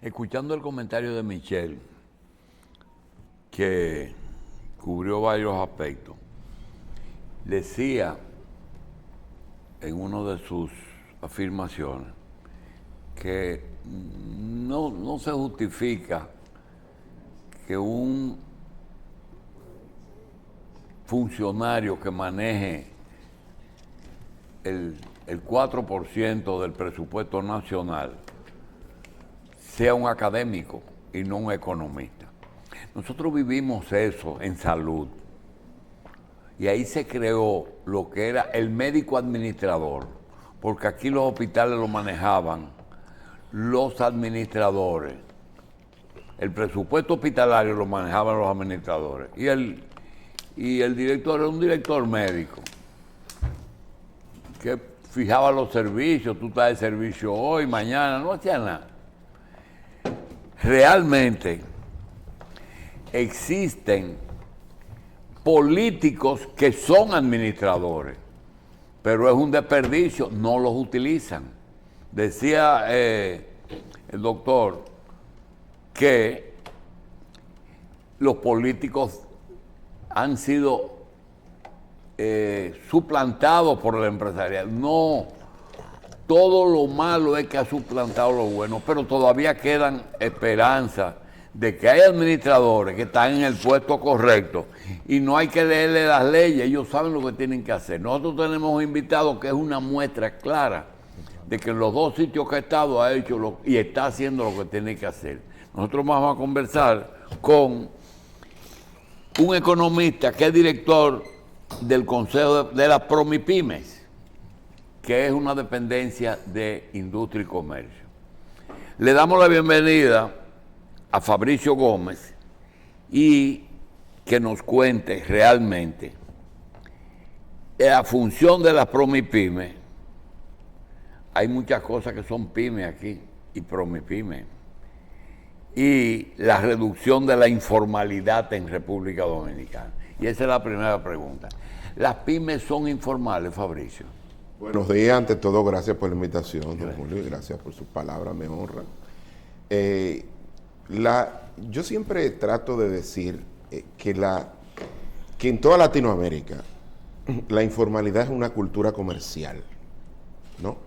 Escuchando el comentario de Michelle, que cubrió varios aspectos, decía en una de sus afirmaciones que no se justifica que un funcionario que maneje el 4% del presupuesto nacional sea un académico y no un economista. Nosotros vivimos eso en salud y ahí se creó lo que era el médico administrador, porque aquí los hospitales lo manejaban los administradores. El presupuesto hospitalario lo manejaban los administradores y el director era un director médico que fijaba los servicios, tú estás de servicio hoy, mañana, no hacía nada. Realmente existen políticos que son administradores, pero es un desperdicio, no los utilizan. Decía el doctor que los políticos han sido suplantados por el empresarial. No, todo lo malo es que ha suplantado lo bueno, pero todavía quedan esperanzas de que hay administradores que están en el puesto correcto y no hay que leerle las leyes, ellos saben lo que tienen que hacer. Nosotros tenemos un invitado que es una muestra clara de que en los dos sitios que ha estado ha hecho y está haciendo lo que tiene que hacer. Nosotros vamos a conversar con un economista que es director del Consejo de las Promipymes, que es una dependencia de Industria y Comercio. Le damos la bienvenida a Fabricio Gómez y que nos cuente realmente la función de las Promipymes. Hay muchas cosas que son pymes aquí y Promipymes. Y la reducción de la informalidad en República Dominicana. Y esa es la primera pregunta. ¿Las pymes son informales, Fabricio? Buenos días, ante todo, gracias por la invitación, don Julio, y gracias por sus palabras, me honran. Yo siempre trato de decir que en toda Latinoamérica la informalidad es una cultura comercial, ¿no?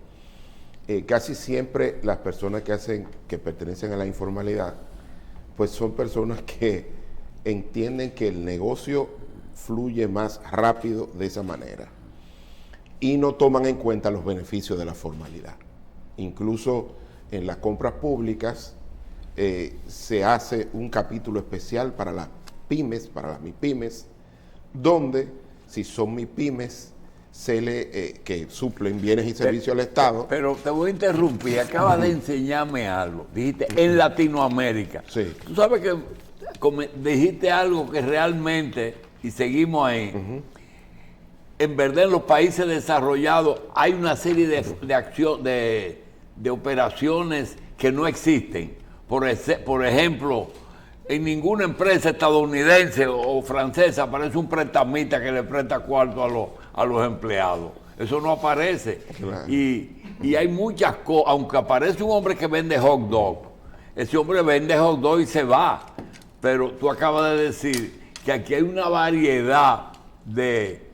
Casi siempre las personas que pertenecen a la informalidad, pues son personas que entienden que el negocio fluye más rápido de esa manera y no toman en cuenta los beneficios de la formalidad. Incluso en las compras públicas se hace un capítulo especial para las pymes, para las MIPYMES, donde si son MIPYMES que suplen bienes y servicios al Estado. Pero te voy a interrumpir, acabas de enseñarme algo. Dijiste en Latinoamérica. Sí. Tú sabes que dijiste algo que realmente, y seguimos ahí, en verdad en los países desarrollados hay una serie de operaciones que no existen. Por ejemplo, en ninguna empresa estadounidense o francesa aparece un prestamista que le presta cuarto a los empleados. Eso no aparece. Claro. Y hay muchas cosas, aunque aparece un hombre que vende hot dog, ese hombre vende hot dog y se va. Pero tú acabas de decir que aquí hay una variedad de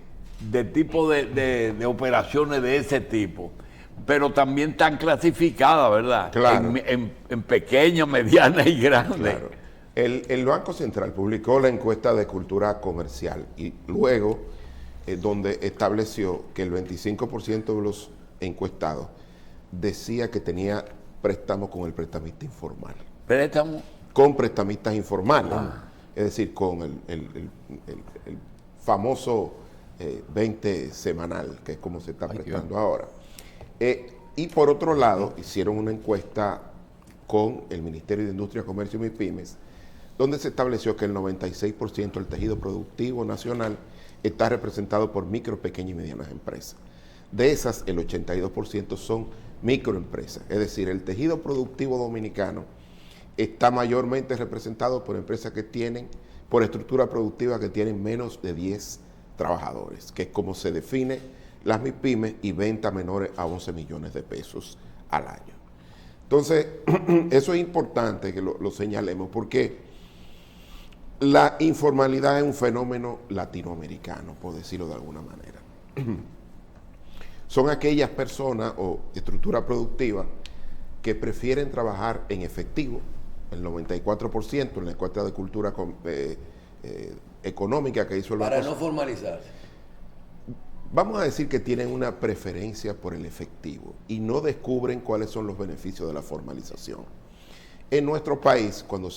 tipos de operaciones de ese tipo, pero también están clasificadas, ¿verdad? Claro. En pequeñas, medianas y grandes. Claro. El Banco Central publicó la encuesta de cultura comercial y luego donde estableció que el 25% de los encuestados decía que tenía préstamos con el prestamista informal. ¿Préstamos? Con prestamistas informales. Es decir, con el famoso 20 semanal, que es como se está prestando ahora. Y por otro lado, hicieron una encuesta con el Ministerio de Industria, Comercio y MIPYMES, donde se estableció que el 96% del tejido productivo nacional está representado por micro, pequeñas y medianas empresas. De esas, el 82% son microempresas. Es decir, el tejido productivo dominicano está mayormente representado por empresas que tienen, por estructura productiva que tienen menos de 10 trabajadores, que es como se define las MIPYMES y ventas menores a 11 millones de pesos al año. Entonces, eso es importante que lo señalemos, porque la informalidad es un fenómeno latinoamericano, por decirlo de alguna manera. Son aquellas personas o estructuras productivas que prefieren trabajar en efectivo, el 94% en la encuesta de cultura económica que hizo el Para Banco. no formalizarse. Vamos a decir que tienen una preferencia por el efectivo y no descubren cuáles son los beneficios de la formalización. En nuestro país, cuando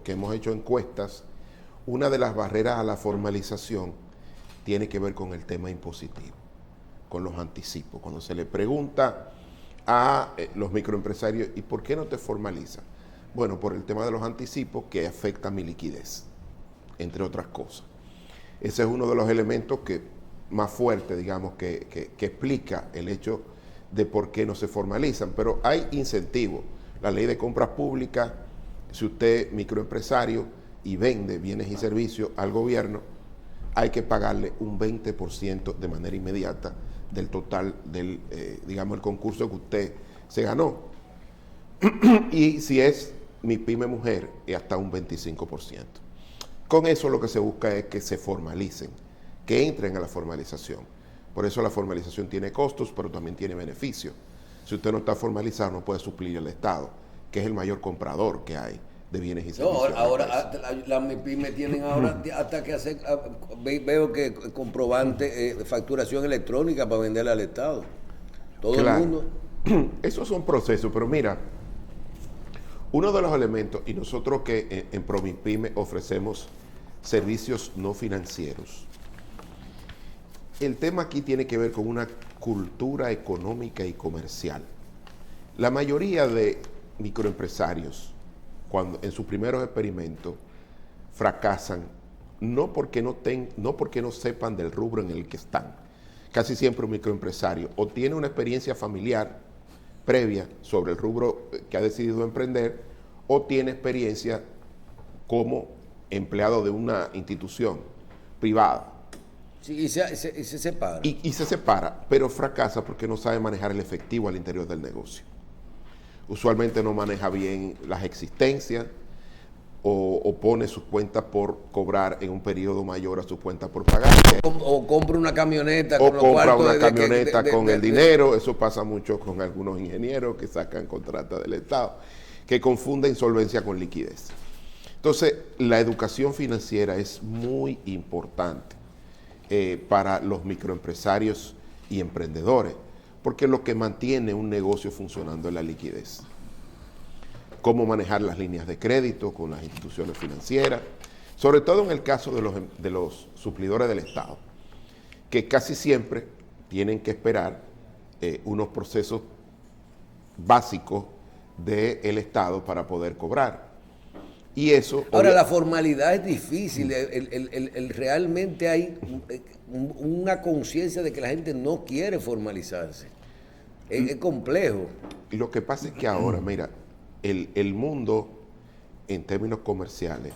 hemos hecho encuestas, una de las barreras a la formalización tiene que ver con el tema impositivo, con los anticipos. Cuando se le pregunta a los microempresarios, ¿y por qué no te formalizas? Bueno, por el tema de los anticipos que afecta mi liquidez, entre otras cosas. Ese es uno de los elementos más fuertes, digamos, que explica el hecho de por qué no se formalizan. Pero hay incentivos. La ley de compras públicas, si usted es microempresario y vende bienes y servicios al gobierno, hay que pagarle un 20% de manera inmediata del total del, digamos, el concurso que usted se ganó. Y si es mi pyme mujer, es hasta un 25%. Con eso lo que se busca es que se formalicen, que entren a la formalización. Por eso la formalización tiene costos, pero también tiene beneficios. Si usted no está formalizado, no puede suplir el Estado, que es el mayor comprador que hay de bienes y servicios. No, ahora las MIPYME tienen ahora hasta que hacer, veo que comprobante, facturación electrónica para venderle al Estado. Todo el mundo. Esos son procesos, pero mira, uno de los elementos, y nosotros que en ProMIPYME ofrecemos servicios no financieros, el tema aquí tiene que ver con una cultura económica y comercial. La mayoría de microempresarios, cuando en sus primeros experimentos, fracasan, no porque no sepan del rubro en el que están. Casi siempre un microempresario o tiene una experiencia familiar previa sobre el rubro que ha decidido emprender, o tiene experiencia como empleado de una institución privada. Sí, y se separa. Y se separa, pero fracasa porque no sabe manejar el efectivo al interior del negocio. Usualmente no maneja bien las existencias o pone sus cuentas por cobrar en un periodo mayor a sus cuentas por pagar. O compra una camioneta o compra una camioneta con el dinero. Eso pasa mucho con algunos ingenieros que sacan contratas del Estado, que confunden solvencia con liquidez. Entonces, la educación financiera es muy importante para los microempresarios y emprendedores, porque lo que mantiene un negocio funcionando es la liquidez. Cómo manejar las líneas de crédito con las instituciones financieras, sobre todo en el caso de los suplidores del Estado, que casi siempre tienen que esperar unos procesos básicos del Estado para poder cobrar. Y eso... Ahora, la formalidad es difícil. Realmente hay una conciencia de que la gente no quiere formalizarse. Es complejo. Lo que pasa es que ahora, mira, el mundo en términos comerciales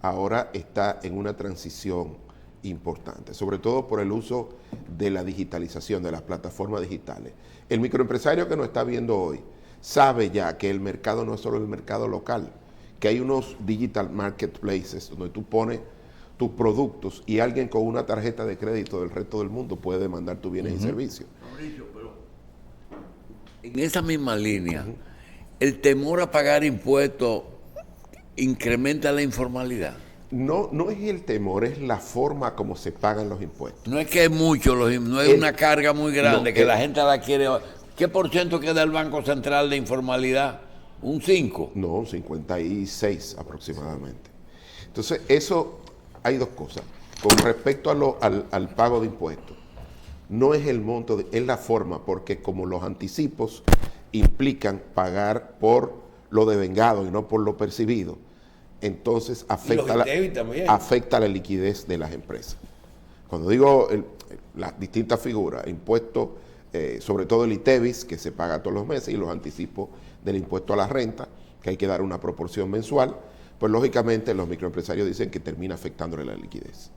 ahora está en una transición importante, sobre todo por el uso de la digitalización, de las plataformas digitales. El microempresario que nos está viendo hoy sabe ya que el mercado no es solo el mercado local, que hay unos digital marketplaces donde tú pones tus productos y alguien con una tarjeta de crédito del resto del mundo puede demandar tus bienes y servicios. Mauricio, pero en esa misma línea, el temor a pagar impuestos incrementa la informalidad. No es el temor, es la forma como se pagan los impuestos. No es que es mucho, no es una carga muy grande, que la gente la quiere. ¿Qué por ciento queda el Banco Central de informalidad? ¿Un 5? No, un 56 aproximadamente. Entonces, eso, hay dos cosas. Con respecto al pago de impuestos, no es el monto, es la forma, porque como los anticipos implican pagar por lo devengado y no por lo percibido, entonces afecta la liquidez de las empresas. Cuando digo las distintas figuras, impuestos, sobre todo el ITEVIS, que se paga todos los meses, y los anticipos del impuesto a la renta, que hay que dar una proporción mensual, pues lógicamente los microempresarios dicen que termina afectándole la liquidez.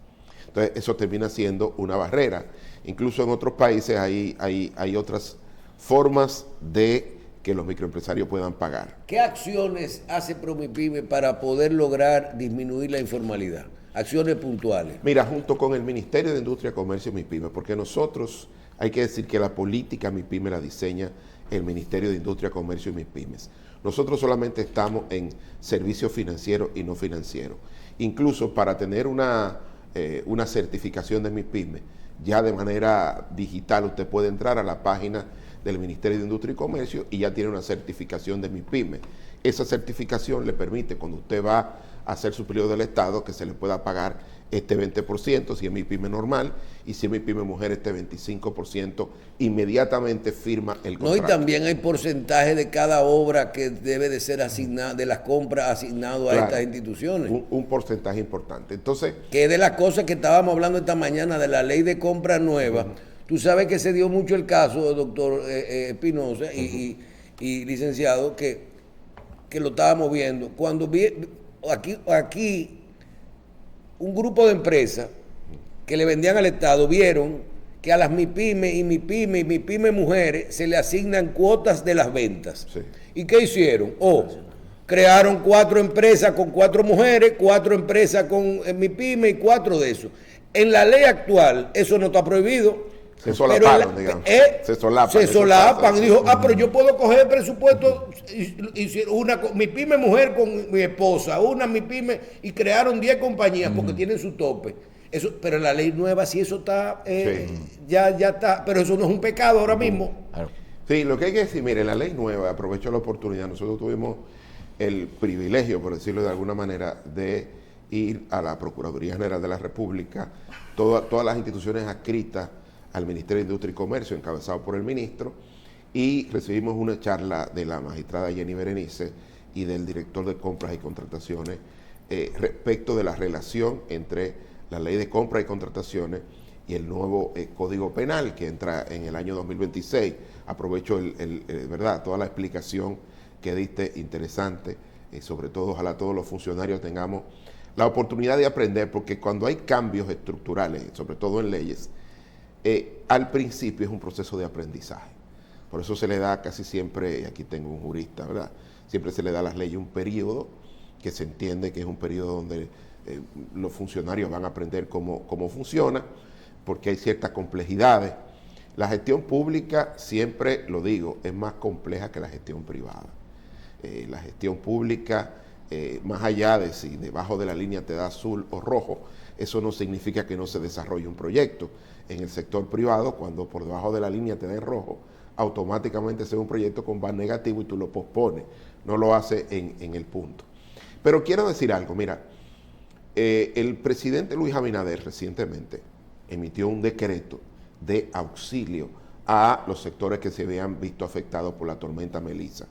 Entonces eso termina siendo una barrera. Incluso en otros países hay otras formas de que los microempresarios puedan pagar. ¿Qué acciones hace Promipyme para poder lograr disminuir la informalidad? Acciones puntuales. Mira, junto con el Ministerio de Industria, Comercio y MIPYME, porque nosotros, hay que decir que la política MIPYME la diseña el Ministerio de Industria, Comercio y MIPYMES. Nosotros solamente estamos en servicios financieros y no financieros. Incluso para tener una certificación de MIPYME, ya de manera digital usted puede entrar a la página del Ministerio de Industria y Comercio y ya tiene una certificación de MIPYME. Esa certificación le permite, cuando usted va a hacer su periodo del Estado, que se le pueda pagar este 20%, si es MIPYME normal, y si es MIPYME mujer, este 25%, inmediatamente firma el contrato. No, y también hay porcentaje de cada obra que debe de ser asignada, de las compras asignado a estas instituciones. Un porcentaje importante. Entonces, que de las cosas que estábamos hablando esta mañana de la ley de compra nueva, tú sabes que se dio mucho el caso, doctor Espinosa y licenciado, que lo estábamos viendo. Cuando aquí un grupo de empresas que le vendían al Estado vieron que a las MIPYME y MIPYME mujeres se le asignan cuotas de las ventas. Sí. ¿Y qué hicieron? Crearon 4 empresas con 4 mujeres, 4 empresas con MIPYME y 4 de esos. En la ley actual eso no está prohibido. Se solaparon, digamos. Se solapan. Y dijo, pero yo puedo coger el presupuesto, una MIPYME mujer con mi esposa, una MIPYME, y crearon 10 compañías porque tienen su tope. Eso, pero en la ley nueva sí eso está, ya está, pero eso no es un pecado ahora mismo. Sí, lo que hay que decir, mire, la ley nueva, aprovecho la oportunidad, nosotros tuvimos el privilegio, por decirlo de alguna manera, de ir a la Procuraduría General de la República, todas las instituciones adscritas al Ministerio de Industria y Comercio, encabezado por el ministro, y recibimos una charla de la magistrada Jenny Berenice y del director de compras y contrataciones respecto de la relación entre la ley de compras y contrataciones y el nuevo Código Penal que entra en el año 2026. Aprovecho verdad, toda la explicación que diste, interesante, sobre todo ojalá todos los funcionarios tengamos la oportunidad de aprender, porque cuando hay cambios estructurales, sobre todo en leyes, al principio es un proceso de aprendizaje. Por eso se le da casi siempre, y aquí tengo un jurista, ¿verdad? Siempre se le da a las leyes un periodo que se entiende que es un periodo donde los funcionarios van a aprender cómo funciona, porque hay ciertas complejidades. La gestión pública, siempre lo digo, es más compleja que la gestión privada. La gestión pública, más allá de si debajo de la línea te da azul o rojo, eso no significa que no se desarrolle un proyecto. En el sector privado, cuando por debajo de la línea te da en rojo, automáticamente se ve un proyecto con VAR negativo y tú lo pospones, no lo hace en el punto. Pero quiero decir algo, mira, el presidente Luis Abinader recientemente emitió un decreto de auxilio a los sectores que se habían visto afectados por la tormenta Melissa,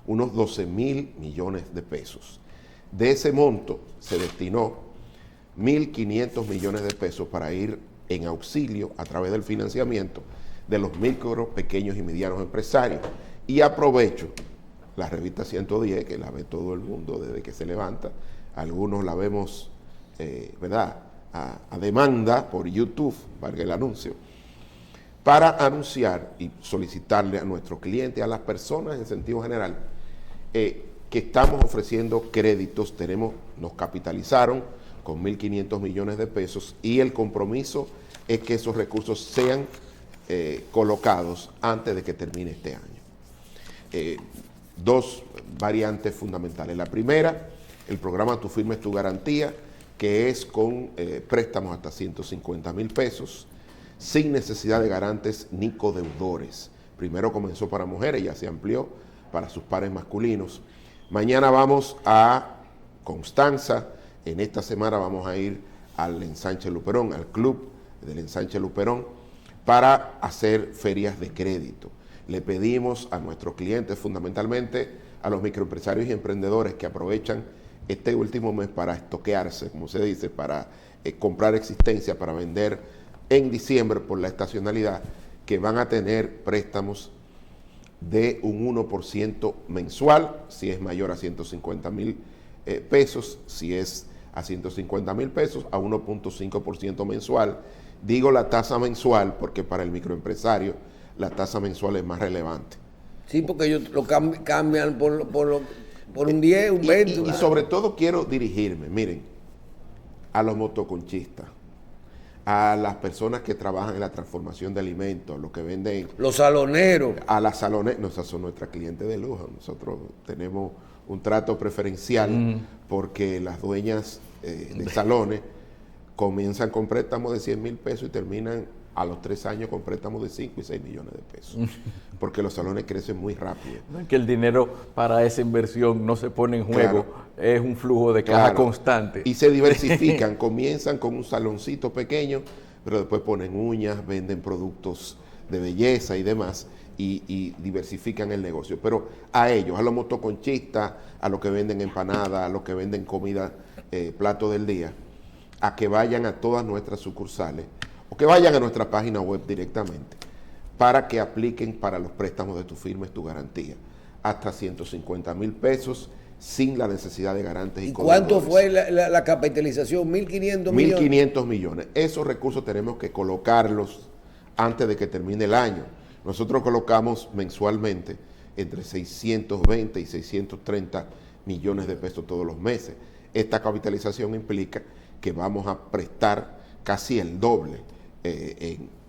unos 12,000 millones de pesos. De ese monto se destinó 1.500 millones de pesos para ir en auxilio a través del financiamiento de los micro, pequeños y medianos empresarios. Y aprovecho la revista 110, que la ve todo el mundo desde que se levanta, algunos la vemos, ¿verdad?, a demanda por YouTube, valga el anuncio, para anunciar y solicitarle a nuestros clientes, a las personas en sentido general, que estamos ofreciendo créditos. Nos capitalizaron con 1.500 millones de pesos y el compromiso es que esos recursos sean colocados antes de que termine este año. 2 variantes fundamentales. La primera, el programa Tu Firma es tu Garantía, que es con préstamos hasta 150,000 pesos, sin necesidad de garantes ni codeudores. Primero comenzó para mujeres, ya se amplió para sus pares masculinos. Mañana vamos a Constanza, en esta semana vamos a ir al Ensanche Luperón, al club del Ensanche Luperón, para hacer ferias de crédito. Le pedimos a nuestros clientes, fundamentalmente a los microempresarios y emprendedores que aprovechan este último mes para estoquearse, como se dice, para comprar existencia, para vender en diciembre por la estacionalidad, que van a tener préstamos de un 1% mensual, si es mayor a 150,000 pesos, si es a 150,000 pesos, a 1.5% mensual. Digo la tasa mensual porque para el microempresario la tasa mensual es más relevante. Sí, porque ellos lo cambian por un 10, un 20. Y sobre todo quiero dirigirme, miren, a los motoconchistas, a las personas que trabajan en la transformación de alimentos, los que venden, los saloneros. a las saloneras, no, esas son nuestras clientes de lujo. Nosotros tenemos un trato preferencial porque las dueñas de salones comienzan con préstamos de 100 mil pesos y terminan a los 3 años con préstamos de 5 y 6 millones de pesos. Porque los salones crecen muy rápido. Que el dinero para esa inversión no se pone en juego, es un flujo de caja constante. Y se diversifican, comienzan con un saloncito pequeño, pero después ponen uñas, venden productos de belleza y demás, y diversifican el negocio. Pero a ellos, a los motoconchistas, a los que venden empanadas, a los que venden comida, plato del día, a que vayan a todas nuestras sucursales, o que vayan a nuestra página web directamente, para que apliquen para los préstamos de Tu Firma Es Tu Garantía, hasta 150 mil pesos, sin la necesidad de garantes y ¿Cuánto fue la capitalización? 1.500 millones. 1.500 millones. Esos recursos tenemos que colocarlos antes de que termine el año. Nosotros colocamos mensualmente entre 620 y 630 millones de pesos todos los meses. Esta capitalización implica que vamos a prestar casi el doble,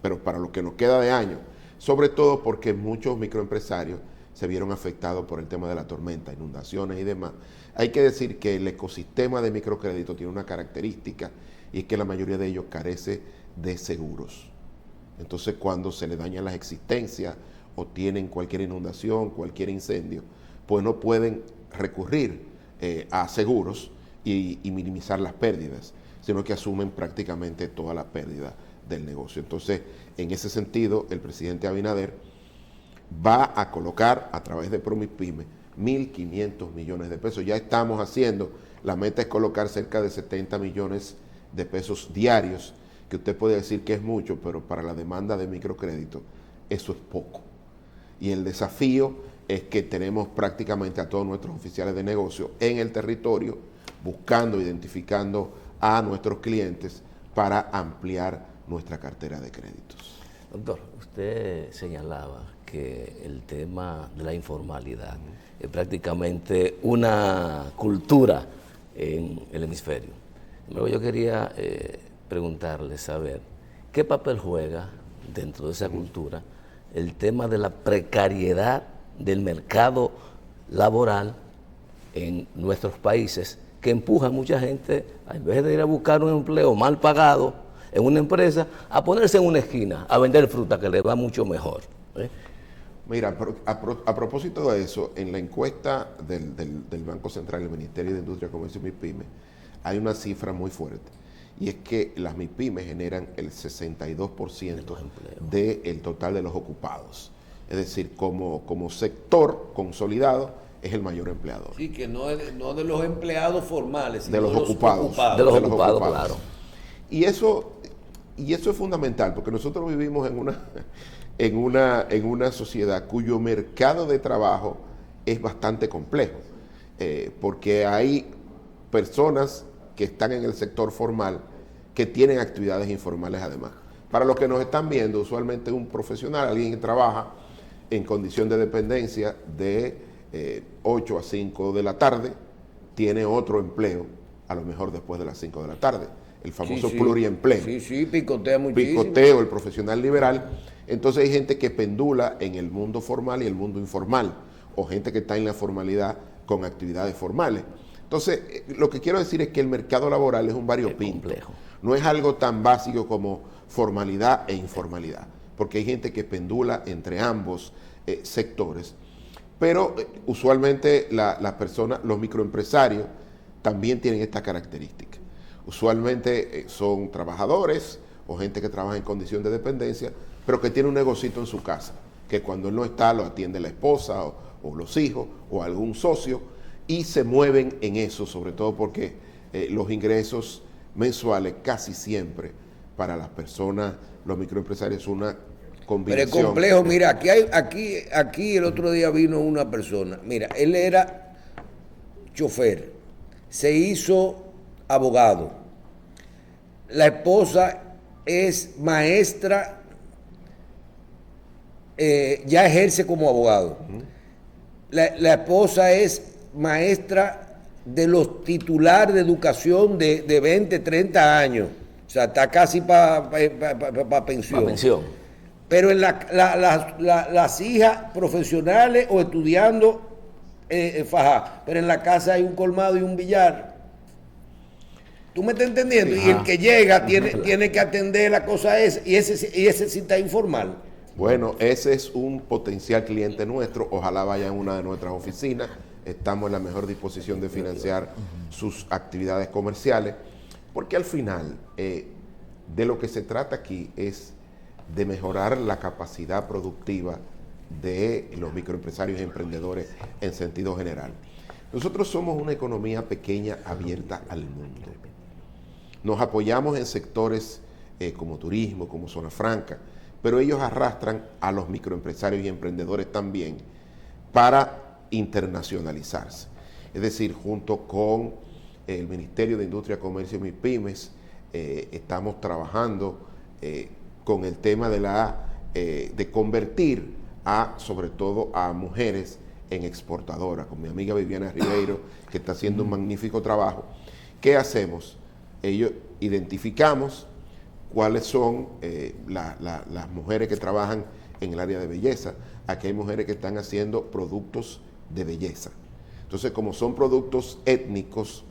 pero para lo que nos queda de año, sobre todo porque muchos microempresarios se vieron afectados por el tema de la tormenta, inundaciones y demás. Hay que decir que el ecosistema de microcrédito tiene una característica, y es que la mayoría de ellos carece de seguros. Entonces, cuando se le dañan las existencias o tienen cualquier inundación, cualquier incendio, pues no pueden recurrir a seguros y minimizar las pérdidas, sino que asumen prácticamente toda la pérdida del negocio. Entonces, en ese sentido, el presidente Abinader va a colocar a través de Promispyme 1.500 millones de pesos. Ya estamos haciendo, la meta es colocar cerca de 70 millones de pesos diarios, que usted puede decir que es mucho, pero para la demanda de microcrédito eso es poco. Y el desafío es que tenemos prácticamente a todos nuestros oficiales de negocio en el territorio, buscando, identificando a nuestros clientes para ampliar nuestra cartera de créditos. Doctor, usted señalaba que el tema de la informalidad es prácticamente una cultura en el hemisferio. Luego yo quería preguntarle, saber, ¿qué papel juega dentro de esa cultura el tema de la precariedad del mercado laboral en nuestros países, que empuja a mucha gente, en vez de ir a buscar un empleo mal pagado en una empresa, a ponerse en una esquina, a vender fruta, que le va mucho mejor? Mira, a propósito de eso, en la encuesta del Banco Central, el Ministerio de Industria, Comercio y MIPYME, hay una cifra muy fuerte, y es que las MIPYME generan el 62% del total de los ocupados. Es decir, como sector consolidado, es el mayor empleador. Sí, que no de los empleados formales, sino de los ocupados. De los ocupados, claro. Y eso es fundamental, porque nosotros vivimos en una sociedad cuyo mercado de trabajo es bastante complejo, porque hay personas que están en el sector formal que tienen actividades informales además. Para los que nos están viendo, usualmente un profesional, alguien que trabaja en condición de dependencia de 8 a 5 de la tarde, tiene otro empleo, a lo mejor después de las 5 de la tarde, el famoso pluriempleo. Sí, picotea muchísimo. Picoteo, el profesional liberal. Entonces hay gente que pendula en el mundo formal y el mundo informal, o gente que está en la formalidad con actividades formales. Entonces, lo que quiero decir es que el mercado laboral es un variopinto. No es algo tan básico como formalidad e informalidad, porque hay gente que pendula entre ambos sectores. Pero usualmente las personas, los microempresarios, también tienen esta característica. Usualmente son trabajadores o gente que trabaja en condición de dependencia, pero que tiene un negocito en su casa, que cuando él no está lo atiende la esposa o los hijos o algún socio, y se mueven en eso, sobre todo porque los ingresos mensuales casi siempre para las personas, los microempresarios, son una combinación. Pero es complejo, mira, aquí el otro día vino una persona, mira, él era chofer, se hizo abogado, la esposa es maestra, ya ejerce como abogado. la esposa es maestra de los titulares de educación de 20, 30 años. O sea, está casi para pensión. La pensión. Pero en las hijas profesionales o estudiando fajá, pero en la casa hay un colmado y un billar. ¿Tú me estás entendiendo? Y el que llega tiene que atender la cosa esa, y ese sí está informal. Bueno, ese es un potencial cliente nuestro. Ojalá vaya a una de nuestras oficinas. Estamos en la mejor disposición de financiar sus actividades comerciales, porque al final de lo que se trata aquí es de mejorar la capacidad productiva de los microempresarios y emprendedores en sentido general. Nosotros somos una economía pequeña abierta al mundo. Nos apoyamos en sectores como turismo, como zona franca, pero ellos arrastran a los microempresarios y emprendedores también para internacionalizarse. Es decir, junto con el Ministerio de Industria, Comercio y MIPYMES, estamos trabajando con el tema de convertir sobre todo a mujeres en exportadoras, con mi amiga Viviana Ribeiro, que está haciendo un magnífico trabajo. ¿Qué hacemos? Ellos identificamos cuáles son las mujeres que trabajan en el área de belleza. Aquí hay mujeres que están haciendo productos de belleza. Entonces, como son productos étnicos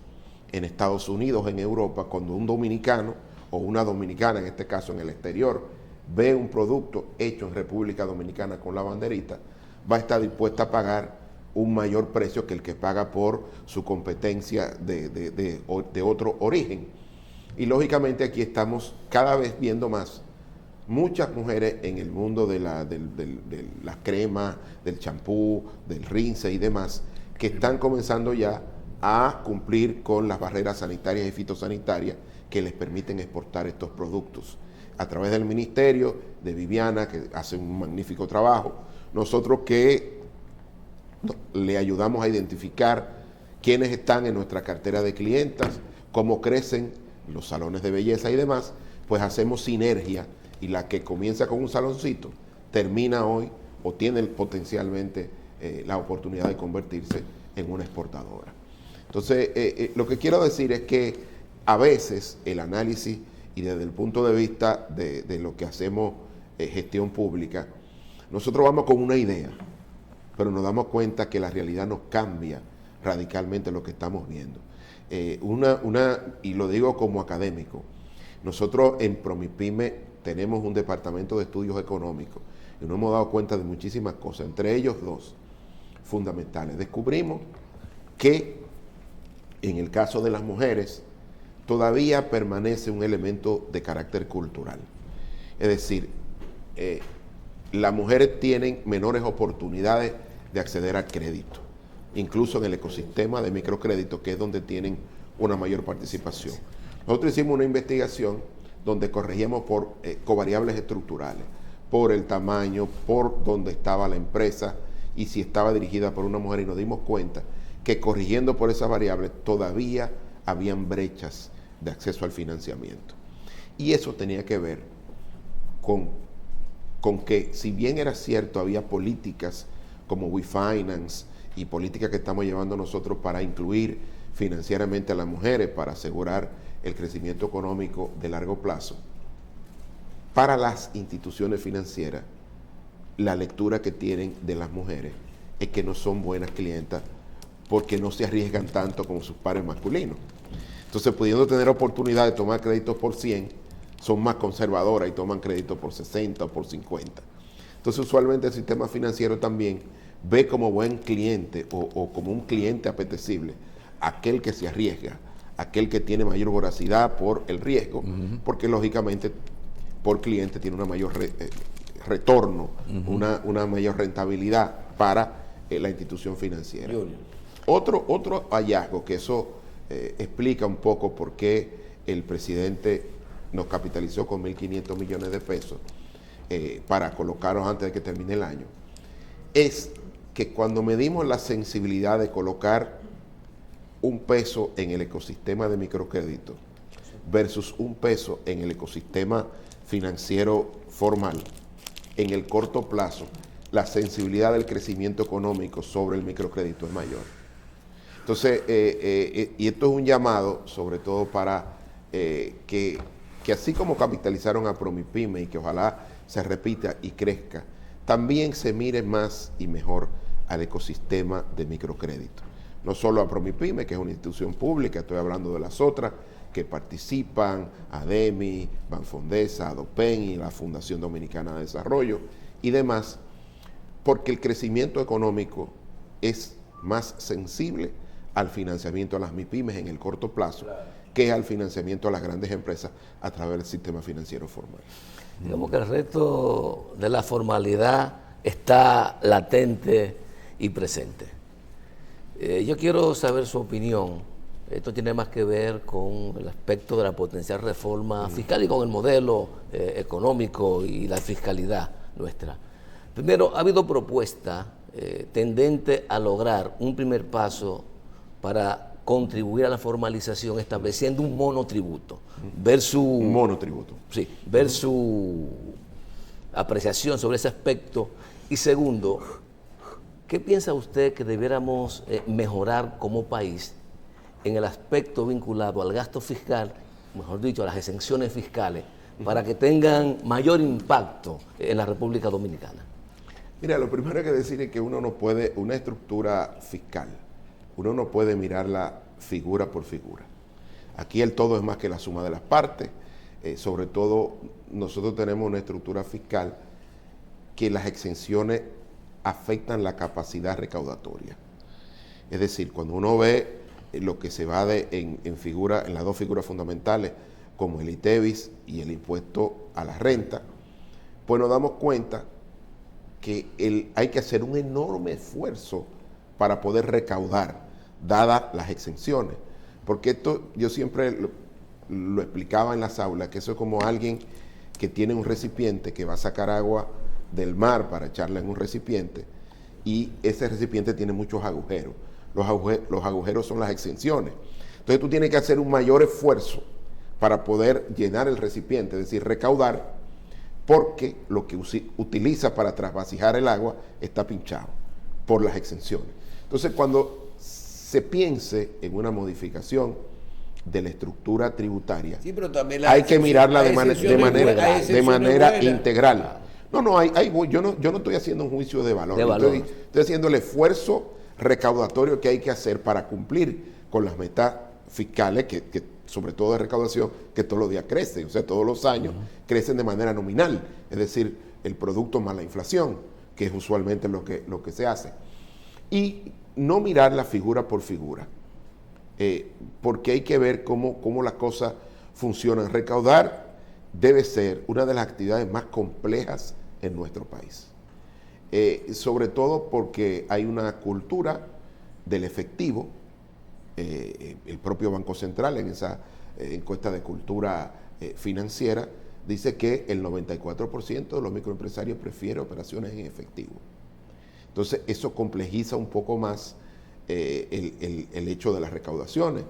en Estados Unidos, en Europa, cuando un dominicano o una dominicana, en este caso en el exterior, ve un producto hecho en República Dominicana con la banderita, va a estar dispuesta a pagar un mayor precio que el que paga por su competencia de otro origen. Y lógicamente aquí estamos cada vez viendo más muchas mujeres en el mundo de las cremas, del champú, del rinse y demás, que están comenzando ya a cumplir con las barreras sanitarias y fitosanitarias que les permiten exportar estos productos. A través del ministerio, de Viviana, que hace un magnífico trabajo, nosotros que le ayudamos a identificar quiénes están en nuestra cartera de clientas, cómo crecen los salones de belleza y demás, pues hacemos sinergia, y la que comienza con un saloncito termina hoy o tiene potencialmente la oportunidad de convertirse en una exportadora. Entonces, lo que quiero decir es que a veces el análisis, y desde el punto de vista de lo que hacemos gestión pública, nosotros vamos con una idea, pero nos damos cuenta que la realidad nos cambia radicalmente lo que estamos viendo. Y lo digo como académico, nosotros en Promipyme tenemos un departamento de estudios económicos y nos hemos dado cuenta de muchísimas cosas, entre ellos dos fundamentales. Descubrimos que en el caso de las mujeres todavía permanece un elemento de carácter cultural. Es decir, las mujeres tienen menores oportunidades de acceder al crédito, incluso en el ecosistema de microcrédito, que es donde tienen una mayor participación. Nosotros hicimos una investigación donde corregíamos por covariables estructurales, por el tamaño, por dónde estaba la empresa y si estaba dirigida por una mujer, y nos dimos cuenta que corrigiendo por esas variables todavía habían brechas de acceso al financiamiento. Y eso tenía que ver con que, si bien era cierto, había políticas como WeFinance y políticas que estamos llevando nosotros para incluir financieramente a las mujeres, para asegurar el crecimiento económico de largo plazo, para las instituciones financieras, la lectura que tienen de las mujeres es que no son buenas clientas porque no se arriesgan tanto como sus pares masculinos. Entonces, pudiendo tener oportunidad de tomar créditos por 100, son más conservadoras y toman créditos por 60 o por 50. Entonces, usualmente el sistema financiero también ve como buen cliente o como un cliente apetecible aquel que se arriesga, aquel que tiene mayor voracidad por el riesgo, porque lógicamente por cliente tiene una mayor retorno, una mayor rentabilidad para la institución financiera. Otro hallazgo, que eso explica un poco por qué el presidente nos capitalizó con 1.500 millones de pesos para colocarlos antes de que termine el año, es que cuando medimos la sensibilidad de colocar un peso en el ecosistema de microcrédito versus un peso en el ecosistema financiero formal, en el corto plazo la sensibilidad del crecimiento económico sobre el microcrédito es mayor. Entonces, y esto es un llamado, sobre todo para que así como capitalizaron a Promipyme y que ojalá se repita y crezca, también se mire más y mejor al ecosistema de microcrédito. No solo a Promipyme, que es una institución pública, estoy hablando de las otras que participan, ADEMI, Banfondesa, ADOPEN y la Fundación Dominicana de Desarrollo y demás, porque el crecimiento económico es más sensible al financiamiento a las MIPYMES en el corto plazo, que al financiamiento a las grandes empresas a través del sistema financiero formal. Digamos que el reto de la formalidad está latente y presente. Yo quiero saber su opinión. Esto tiene más que ver con el aspecto de la potencial reforma fiscal y con el modelo económico y la fiscalidad nuestra. Primero, ha habido propuestas tendentes a lograr un primer paso para contribuir a la formalización estableciendo un monotributo. Un monotributo. Sí, ver su apreciación sobre ese aspecto. Y segundo, ¿qué piensa usted que debiéramos mejorar como país en el aspecto vinculado al gasto fiscal, mejor dicho, a las exenciones fiscales, para que tengan mayor impacto en la República Dominicana? Mira, lo primero que hay que decir es que uno no puede, una estructura fiscal, uno no puede mirarla figura por figura. Aquí el todo es más que la suma de las partes. Sobre todo, nosotros tenemos una estructura fiscal que las exenciones afectan la capacidad recaudatoria. Es decir, cuando uno ve lo que se va en las dos figuras fundamentales, como el ITEVIS y el impuesto a la renta, pues nos damos cuenta que hay que hacer un enorme esfuerzo para poder recaudar, dadas las exenciones. Porque esto yo siempre lo explicaba en las aulas, que eso es como alguien que tiene un recipiente que va a sacar agua del mar para echarla en un recipiente y ese recipiente tiene muchos agujeros. Los agujeros son las exenciones. Entonces tú tienes que hacer un mayor esfuerzo para poder llenar el recipiente, es decir, recaudar, porque lo que utiliza para trasvasijar el agua está pinchado por las exenciones. Entonces, cuando se piense en una modificación de la estructura tributaria, sí, pero también hay que mirarla de manera integral. No, yo no estoy haciendo un juicio de valor. Estoy haciendo el esfuerzo recaudatorio que hay que hacer para cumplir con las metas fiscales, que sobre todo de recaudación, que todos los días crecen, o sea, todos los años crecen de manera nominal, es decir, el producto más la inflación, que es usualmente lo que se hace. Y no mirar la figura por figura, porque hay que ver cómo las cosas funcionan. Recaudar debe ser una de las actividades más complejas en nuestro país, sobre todo porque hay una cultura del efectivo. El propio Banco Central en esa encuesta de cultura financiera dice que el 94% de los microempresarios prefiere operaciones en efectivo. Entonces eso complejiza un poco más el hecho de las recaudaciones,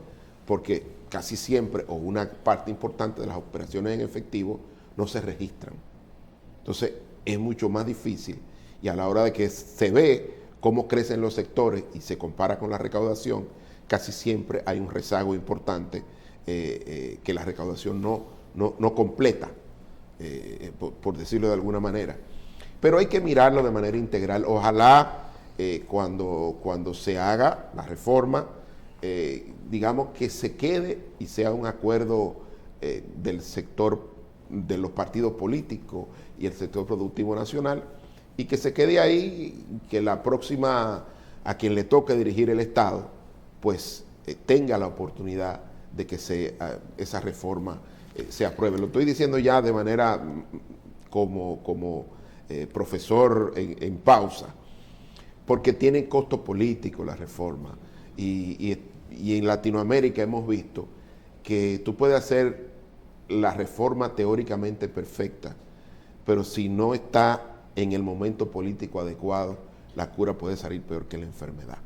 porque casi siempre o una parte importante de las operaciones en efectivo no se registran. Entonces es mucho más difícil, y a la hora de que se ve cómo crecen los sectores y se compara con la recaudación, casi siempre hay un rezago importante que la recaudación no completa, por decirlo de alguna manera. Pero hay que mirarlo de manera integral. Ojalá cuando se haga la reforma, digamos que se quede y sea un acuerdo del sector de los partidos políticos y el sector productivo nacional, y que se quede ahí, que la próxima, a quien le toque dirigir el Estado, pues tenga la oportunidad de que esa reforma se apruebe. Lo estoy diciendo ya de manera como profesor en pausa, porque tiene costo político la reforma. Y en Latinoamérica hemos visto que tú puedes hacer la reforma teóricamente perfecta, pero si no está en el momento político adecuado, la cura puede salir peor que la enfermedad.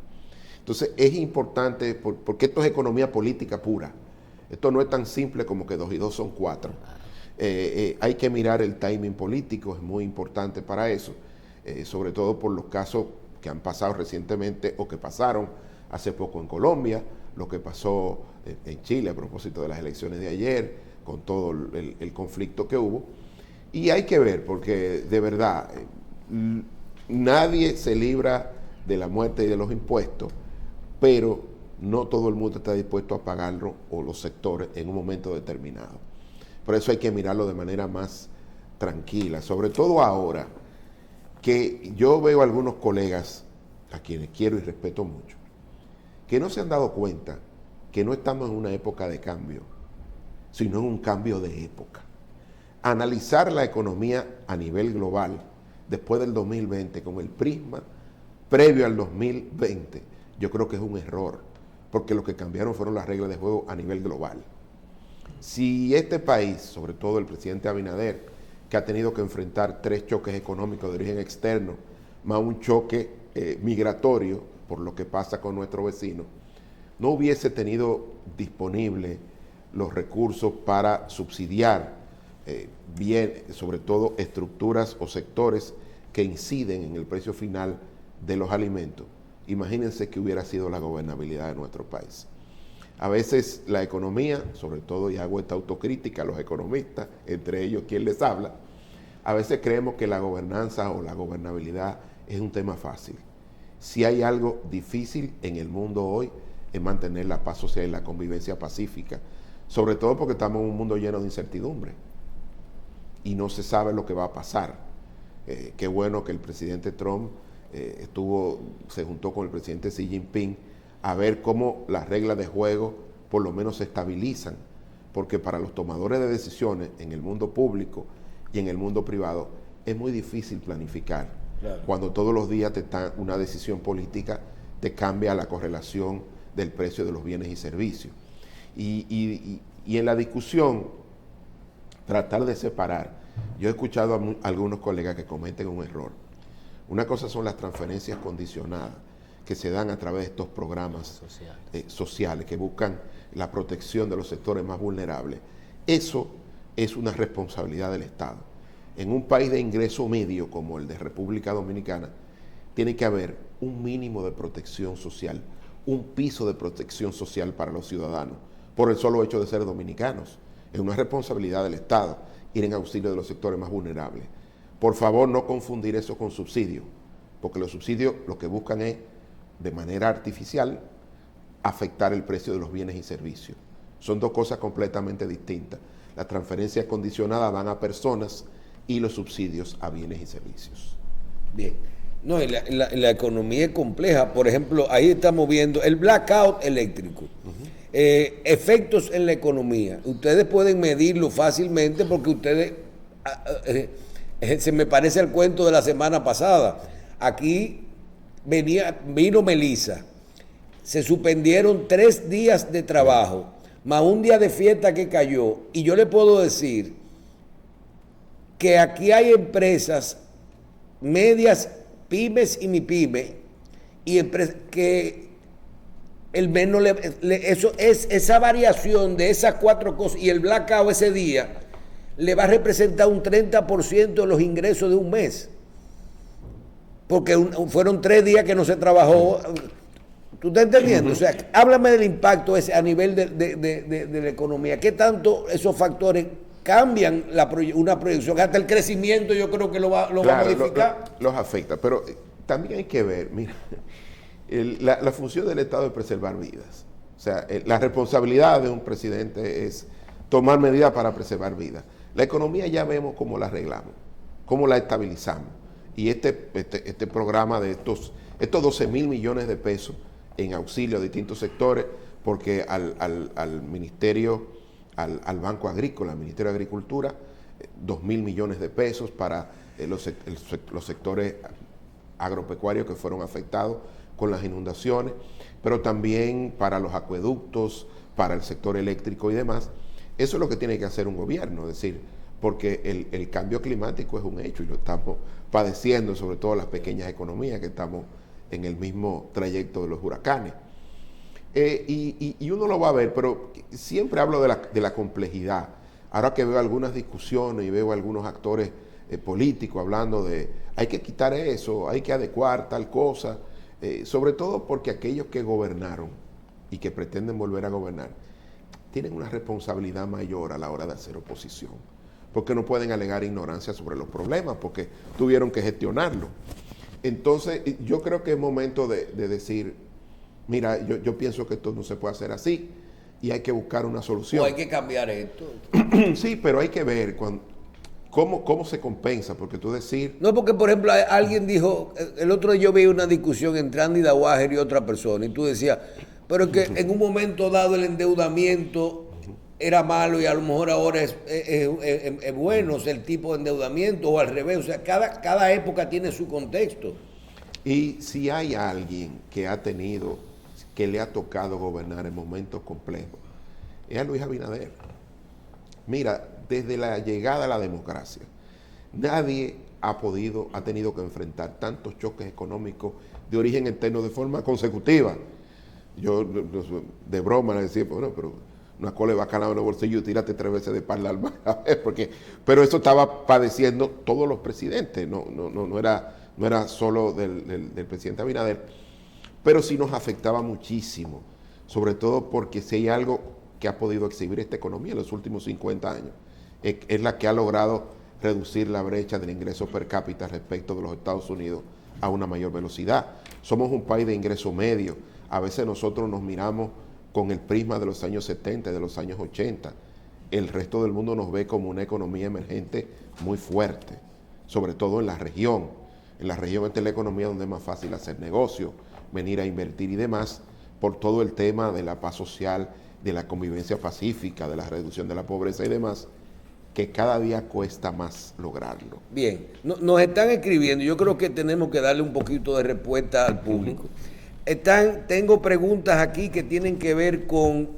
Entonces es importante, porque esto es economía política pura. Esto no es tan simple como que 2 y 2 son 4. Hay que mirar el timing político, es muy importante para eso. sobre todo por los casos que han pasado recientemente o que pasaron hace poco en Colombia, lo que pasó en Chile a propósito de las elecciones de ayer, con todo el conflicto que hubo. Y hay que ver, porque de verdad, nadie se libra de la muerte y de los impuestos, pero no todo el mundo está dispuesto a pagarlo, o los sectores, en un momento determinado. Por eso hay que mirarlo de manera más tranquila, sobre todo ahora que yo veo a algunos colegas, a quienes quiero y respeto mucho, que no se han dado cuenta que no estamos en una época de cambio, sino en un cambio de época. Analizar la economía a nivel global después del 2020 con el prisma previo al 2020, yo creo que es un error, porque lo que cambiaron fueron las reglas de juego a nivel global. Si este país, sobre todo el presidente Abinader, que ha tenido que enfrentar 3 choques económicos de origen externo, más un choque migratorio, por lo que pasa con nuestro vecino, no hubiese tenido disponible los recursos para subsidiar bien, sobre todo estructuras o sectores que inciden en el precio final de los alimentos, imagínense que hubiera sido la gobernabilidad de nuestro país. A veces la economía, sobre todo, y hago esta autocrítica a los economistas, entre ellos quien les habla, a veces creemos que la gobernanza o la gobernabilidad es un tema fácil. Si hay algo difícil en el mundo hoy es mantener la paz social y la convivencia pacífica, sobre todo porque estamos en un mundo lleno de incertidumbre y no se sabe lo que va a pasar. Qué bueno que el presidente Trump se juntó con el presidente Xi Jinping a ver cómo las reglas de juego por lo menos se estabilizan, porque para los tomadores de decisiones en el mundo público y en el mundo privado es muy difícil planificar. Claro. Cuando todos los días una decisión política te cambia la correlación del precio de los bienes y servicios. Y en la discusión, tratar de separar. Yo he escuchado a algunos colegas que cometen un error. Una cosa son las transferencias condicionadas que se dan a través de estos programas sociales que buscan la protección de los sectores más vulnerables. Eso es una responsabilidad del Estado. En un país de ingreso medio como el de República Dominicana, tiene que haber un mínimo de protección social, un piso de protección social para los ciudadanos, por el solo hecho de ser dominicanos. Es una responsabilidad del Estado ir en auxilio de los sectores más vulnerables. Por favor, no confundir eso con subsidios, porque los subsidios lo que buscan es, de manera artificial, afectar el precio de los bienes y servicios. Son dos cosas completamente distintas. Las transferencias condicionadas van a personas y los subsidios a bienes y servicios. Bien. No, y la economía es compleja. Por ejemplo, ahí estamos viendo el blackout eléctrico. Efectos en la economía. Ustedes pueden medirlo fácilmente porque ustedes... se me parece el cuento de la semana pasada. Aquí vino Melissa. Se suspendieron 3 días de trabajo, más un día de fiesta que cayó. Y yo le puedo decir que aquí hay empresas medias, pymes y mipyme, y que el menos eso es esa variación de esas 4 cosas y el blackout ese día le va a representar un 30% de los ingresos de un mes, porque fueron 3 días que no se trabajó. ¿Tú estás entendiendo? O sea, háblame del impacto ese a nivel de la economía. ¿Qué tanto esos factores cambian una proyección? Hasta el crecimiento yo creo que lo va a modificar. Los afecta, pero también hay que ver, mira, la función del Estado es preservar vidas. O sea, la responsabilidad de un presidente es tomar medidas para preservar vidas. La economía ya vemos cómo la arreglamos, cómo la estabilizamos. Y este programa de estos 12,000 millones de pesos en auxilio a distintos sectores, porque al Ministerio, al Banco Agrícola, al Ministerio de Agricultura, 2,000 millones de pesos para los sectores agropecuarios que fueron afectados con las inundaciones, pero también para los acueductos, para el sector eléctrico y demás. Eso es lo que tiene que hacer un gobierno, es decir, porque el cambio climático es un hecho y lo estamos padeciendo, sobre todo las pequeñas economías que estamos en el mismo trayecto de los huracanes. Y uno lo va a ver, pero siempre hablo de la complejidad. Ahora que veo algunas discusiones y veo algunos actores políticos hablando de hay que quitar eso, hay que adecuar tal cosa, sobre todo porque aquellos que gobernaron y que pretenden volver a gobernar tienen una responsabilidad mayor a la hora de hacer oposición, porque no pueden alegar ignorancia sobre los problemas, porque tuvieron que gestionarlo. Entonces, yo creo que es momento de decir, mira, yo pienso que esto no se puede hacer así y hay que buscar una solución. O hay que cambiar esto. Sí, pero hay que ver cómo se compensa, porque tú decir... No, porque por ejemplo alguien dijo, el otro día yo vi una discusión entre Andy Dawager y otra persona, y tú decías, pero que en un momento dado el endeudamiento era malo y a lo mejor ahora es bueno el tipo de endeudamiento, o al revés, o sea, cada época tiene su contexto. Y si hay alguien que le ha tocado gobernar en momentos complejos, es a Luis Abinader. Mira, desde la llegada a la democracia, nadie ha tenido que enfrentar tantos choques económicos de origen externo de forma consecutiva. Yo de broma le decía, bueno, pero una cola de bacalao en el bolsillo y tírate 3 veces de espalda al mar, pero eso estaba padeciendo todos los presidentes, no era solo del presidente Abinader, pero sí nos afectaba muchísimo, sobre todo porque si hay algo que ha podido exhibir esta economía en los últimos 50 años, es la que ha logrado reducir la brecha del ingreso per cápita respecto de los Estados Unidos a una mayor velocidad. Somos un país de ingreso medio. A veces nosotros nos miramos con el prisma de los años 70 y de los años 80. El resto del mundo nos ve como una economía emergente muy fuerte, sobre todo en la región. En la región esta es la economía donde es más fácil hacer negocio, venir a invertir y demás, por todo el tema de la paz social, de la convivencia pacífica, de la reducción de la pobreza y demás, que cada día cuesta más lograrlo. Bien, nos están escribiendo, yo creo que tenemos que darle un poquito de respuesta al público. Tengo preguntas aquí que tienen que ver con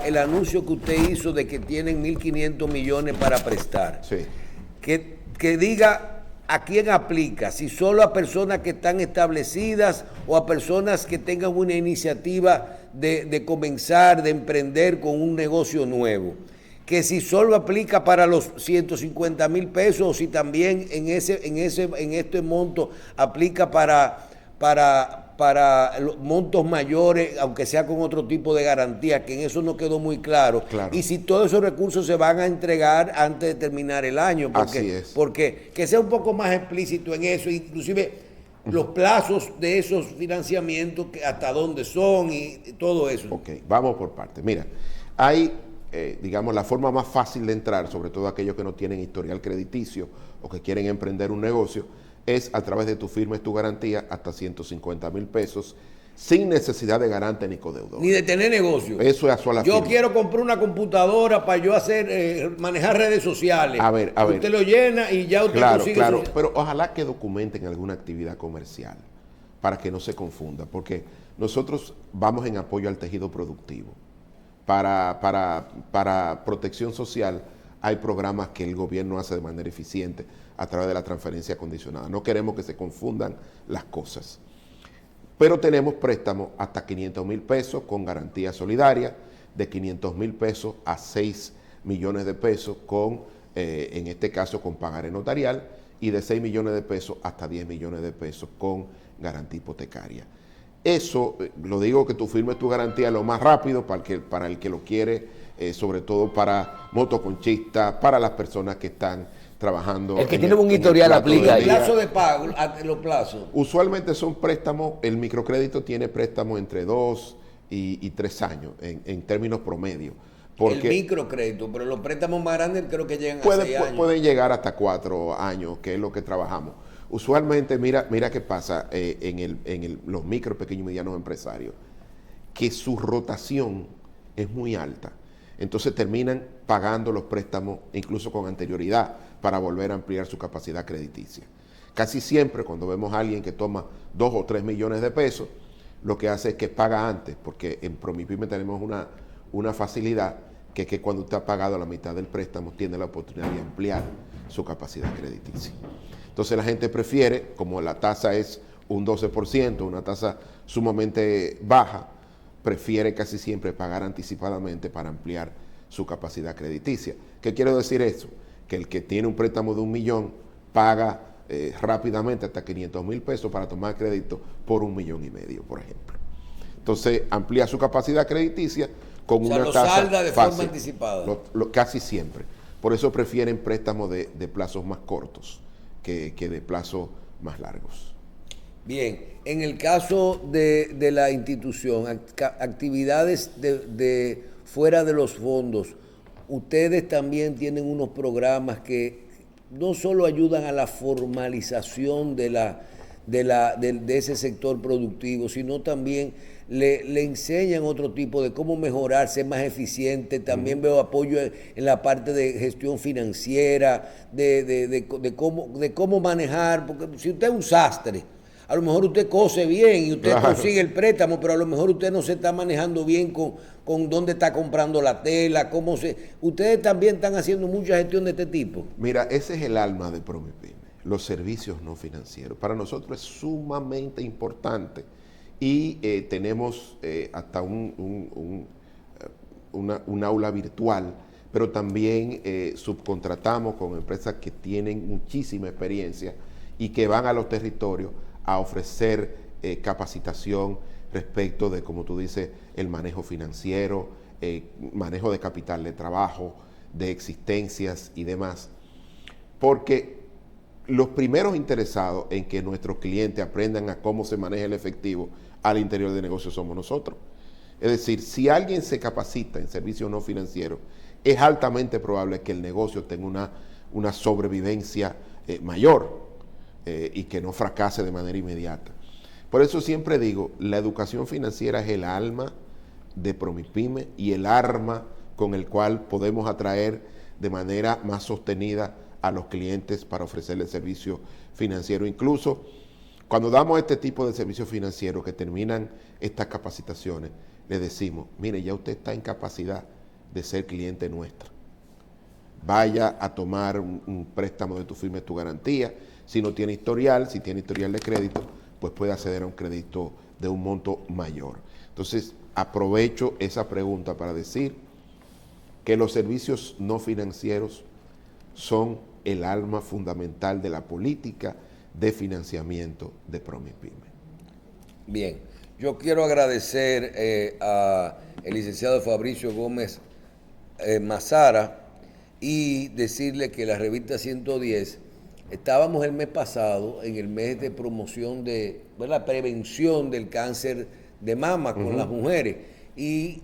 el anuncio que usted hizo de que tienen 1.500 millones para prestar. Sí. Que diga a quién aplica, si solo a personas que están establecidas o a personas que tengan una iniciativa de comenzar, de emprender con un negocio nuevo. Que si solo aplica para los 150,000 pesos o si también en este monto aplica para los montos mayores, aunque sea con otro tipo de garantía, que en eso no quedó muy claro. Y si todos esos recursos se van a entregar antes de terminar el año. Así es. Porque que sea un poco más explícito en eso, inclusive los plazos de esos financiamientos, hasta dónde son y todo eso. Ok, vamos por partes. Mira, hay, digamos, la forma más fácil de entrar, sobre todo aquellos que no tienen historial crediticio o que quieren emprender un negocio, es a través de tu firma y tu garantía hasta 150,000 pesos, sin necesidad de garante ni codeudor. Ni de tener negocio. Eso es a sola firma. Yo quiero comprar una computadora para yo manejar redes sociales. A ver. Usted lo llena y ya usted consigue. Claro, pero ojalá que documenten alguna actividad comercial para que no se confunda, porque nosotros vamos en apoyo al tejido productivo. Para protección social hay programas que el gobierno hace de manera eficiente a través de la transferencia condicionada. No queremos que se confundan las cosas. Pero tenemos préstamos hasta 500,000 pesos con garantía solidaria, de 500,000 pesos a 6 millones de pesos con, en este caso, con pagaré notarial, y de 6 millones de pesos hasta 10 millones de pesos con garantía hipotecaria. Eso, lo digo que tú firmes tu garantía lo más rápido para el que lo quiere, sobre todo para motoconchistas, para las personas que están trabajando. El que tiene un historial aplica. El plazo de pago, los plazos. Usualmente son préstamos, el microcrédito tiene préstamos entre 2 y 3 años en términos promedio. Porque el microcrédito, pero los préstamos más grandes creo que llegan a 6 años. Pueden llegar hasta 4 años, que es lo que trabajamos. Usualmente, mira qué pasa en los micro, pequeños y medianos empresarios, que su rotación es muy alta. Entonces terminan pagando los préstamos incluso con anterioridad para volver a ampliar su capacidad crediticia. Casi siempre cuando vemos a alguien que toma 2 o 3 millones de pesos, lo que hace es que paga antes, porque en Promipyme tenemos una facilidad que es que cuando usted ha pagado la mitad del préstamo tiene la oportunidad de ampliar su capacidad crediticia. Entonces la gente prefiere, como la tasa es un 12%, una tasa sumamente baja, prefiere casi siempre pagar anticipadamente para ampliar su capacidad crediticia. ¿Qué quiero decir eso? Que el que tiene un préstamo de 1 millón paga rápidamente hasta 500,000 pesos para tomar crédito por 1,5 millones, por ejemplo. Entonces amplía su capacidad crediticia con una lo tasa salda de fácil, forma anticipada. Casi siempre. Por eso prefieren préstamos de plazos más cortos que de plazos más largos. Bien, en el caso de la institución, actividades de fuera de los fondos, ustedes también tienen unos programas que no solo ayudan a la formalización de ese sector productivo, sino también le enseñan otro tipo de cómo mejorar, ser más eficiente. También veo apoyo en la parte de gestión financiera, de cómo manejar, porque si usted es un sastre, a lo mejor usted cose bien y usted consigue el préstamo, pero a lo mejor usted no se está manejando bien con dónde está comprando la tela, Ustedes también están haciendo mucha gestión de este tipo. Mira, ese es el alma de Promipyme, los servicios no financieros. Para nosotros es sumamente importante y tenemos hasta un aula virtual, pero también subcontratamos con empresas que tienen muchísima experiencia y que van a los territorios a ofrecer capacitación respecto de, como tú dices, el manejo financiero, manejo de capital de trabajo, de existencias y demás. Porque los primeros interesados en que nuestros clientes aprendan a cómo se maneja el efectivo al interior del negocio somos nosotros. Es decir, si alguien se capacita en servicios no financieros, es altamente probable que el negocio tenga una sobrevivencia mayor. Y que no fracase de manera inmediata. Por eso siempre digo, la educación financiera es el alma de Promipyme y el arma con el cual podemos atraer de manera más sostenida a los clientes para ofrecerles servicio financiero. Incluso cuando damos este tipo de servicios financieros que terminan estas capacitaciones, les decimos, mire, ya usted está en capacidad de ser cliente nuestra. Vaya a tomar un préstamo de Tu Firma Tu Garantía. Si no tiene historial, si tiene historial de crédito, pues puede acceder a un crédito de un monto mayor. Entonces, aprovecho esa pregunta para decir que los servicios no financieros son el alma fundamental de la política de financiamiento de Promipyme. Bien, yo quiero agradecer al licenciado Fabricio Gómez Mazara y decirle que la revista 110, estábamos el mes pasado en el mes de promoción de la prevención del cáncer de mama con las mujeres, y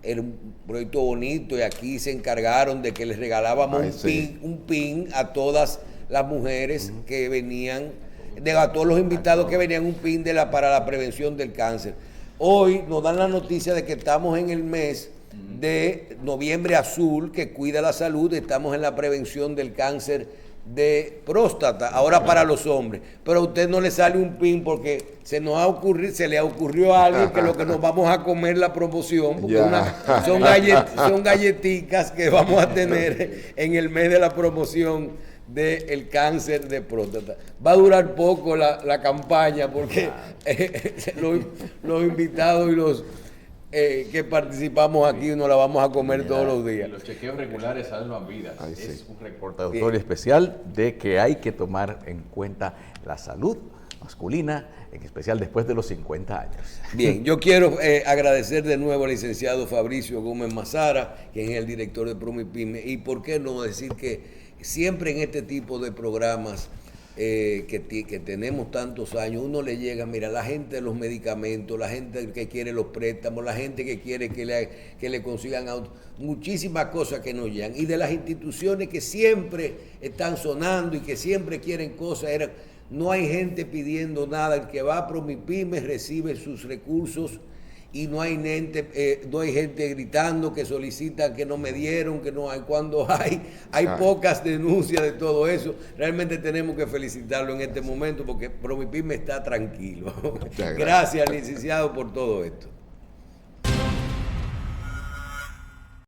era un proyecto bonito y aquí se encargaron de que les regalábamos un pin a todas las mujeres que venían, a todos los invitados que venían, un pin para la prevención del cáncer. Hoy nos dan la noticia de que estamos en el mes de noviembre azul, que cuida la salud, estamos en la prevención del cáncer de próstata, ahora para los hombres, pero a usted no le sale un pin porque se le ocurrió a alguien que lo que nos vamos a comer la promoción, porque son galletitas que vamos a tener en el mes de la promoción del cáncer de próstata. Va a durar poco la campaña porque los invitados y los que participamos aquí nos la vamos a comer todos los días. Los chequeos regulares salvan vidas. Es un recordatorio Bien. especial de que hay que tomar en cuenta la salud masculina, en especial después de los 50 años. Bien, yo quiero agradecer de nuevo al licenciado Fabricio Gómez Mazara, que es el director de Promipyme, y por qué no decir que siempre en este tipo de programas que tenemos tantos años, uno le llega, mira, la gente de los medicamentos, la gente que quiere los préstamos, la gente que quiere que le consigan autos, muchísimas cosas que nos llegan. Y de las instituciones que siempre están sonando y que siempre quieren cosas, no hay gente pidiendo nada. El que va a Promipyme recibe sus recursos y no hay gente gritando que solicitan que no me dieron, que no hay. Cuando hay pocas denuncias de todo eso, realmente tenemos que felicitarlo en este momento porque Promipyme está tranquilo. Gracias, licenciado, por todo esto.